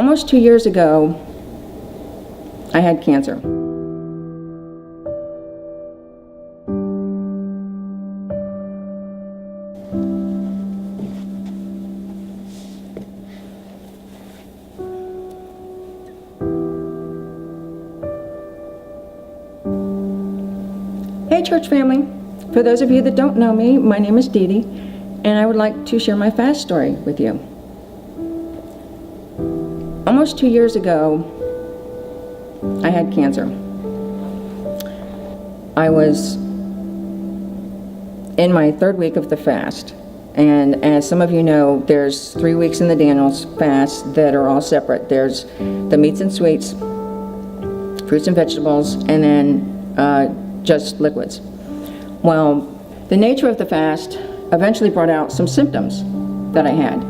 Almost 2 years ago, I had cancer. Hey church family, for those of you that don't know me, my name is Dee Dee, and I would like to share my fast story with you. Almost 2 years ago, I had cancer. I was in my third week of the fast, and as some of you know, there's 3 weeks in the Daniel's fast that are all separate. There's the meats and sweets, fruits and vegetables, and then just liquids. Well, the nature of the fast eventually brought out some symptoms that I had.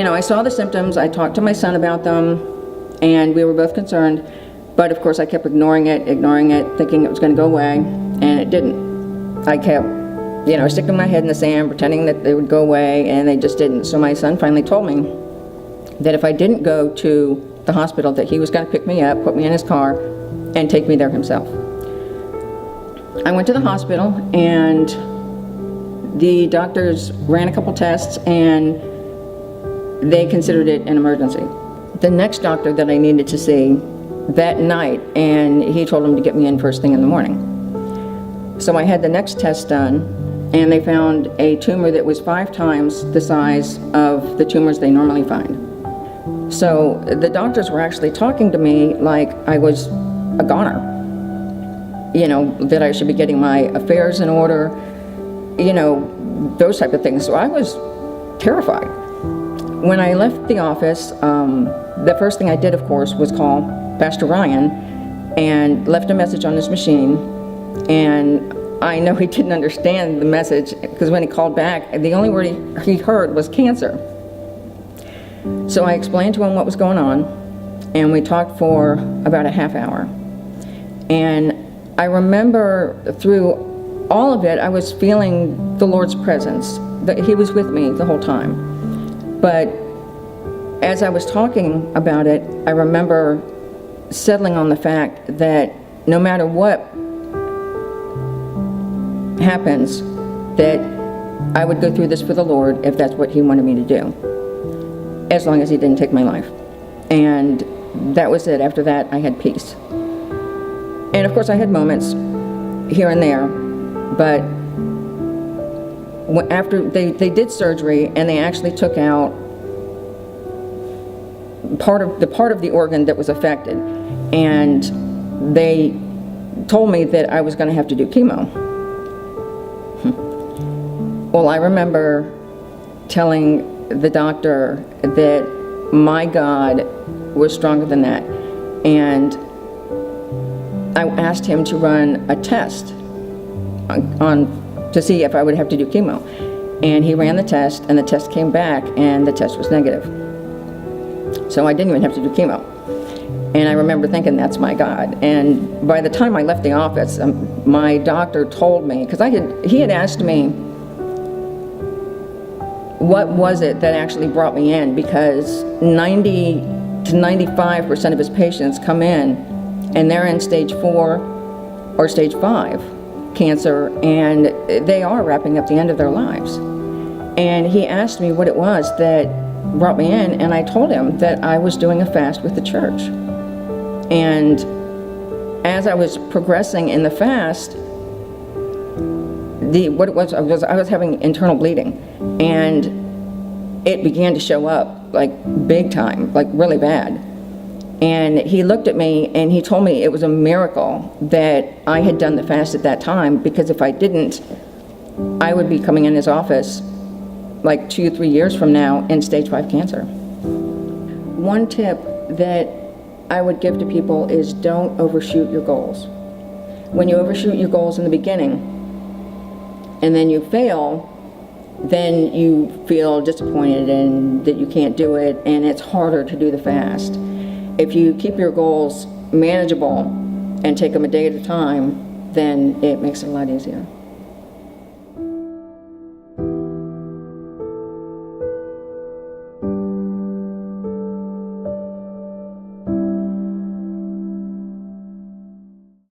I saw the symptoms, I talked to my son about them, and we were both concerned, but of course I kept ignoring it, thinking it was going to go away, and it didn't. I kept, sticking my head in the sand, pretending that they would go away, and they just didn't. So my son finally told me that if I didn't go to the hospital, that he was going to pick me up, put me in his car, and take me there himself. I went to the hospital, and the doctors ran a couple tests, and they considered it an emergency. The next doctor that I needed to see that night, and he told them to get me in first thing in the morning. So I had the next test done, and they found a tumor that was 5 times the size of the tumors they normally find. So the doctors were actually talking to me like I was a goner, that I should be getting my affairs in order, those type of things. So I was terrified. When I left the office, the first thing I did, of course, was call Pastor Ryan and left a message on his machine. And I know he didn't understand the message, because when he called back, the only word he heard was cancer. So I explained to him what was going on, and we talked for about a half hour. And I remember through all of it, I was feeling the Lord's presence, that He was with me the whole time. But as I was talking about it, I remember settling on the fact that no matter what happens, that I would go through this for the Lord if that's what He wanted me to do, as long as He didn't take my life. And that was it. After that, I had peace. And of course, I had moments here and there, but after they did surgery, and they actually took out part of the organ that was affected, and they told me that I was going to have to do chemo. Well, I remember telling the doctor that my God was stronger than that, and I asked him to run a test to see if I would have to do chemo. And he ran the test, and the test came back, and the test was negative. So I didn't even have to do chemo. And I remember thinking, that's my God. And by the time I left the office, my doctor told me, because he had asked me, what was it that actually brought me in? Because 90 to 95% of his patients come in, and they're in stage 4 or stage 5 cancer, and they are wrapping up the end of their lives. And he asked me what it was that brought me in, and I told him that I was doing a fast with the church. And as I was progressing in the fast, what it was, I was having internal bleeding, and it began to show up like big time, like really bad. And he looked at me and he told me it was a miracle that I had done the fast at that time, because if I didn't, I would be coming in his office like 2 or 3 years from now in stage 5 cancer. One tip that I would give to people is don't overshoot your goals. When you overshoot your goals in the beginning and then you fail, then you feel disappointed and that you can't do it, and it's harder to do the fast. If you keep your goals manageable and take them a day at a time, then it makes it a lot easier.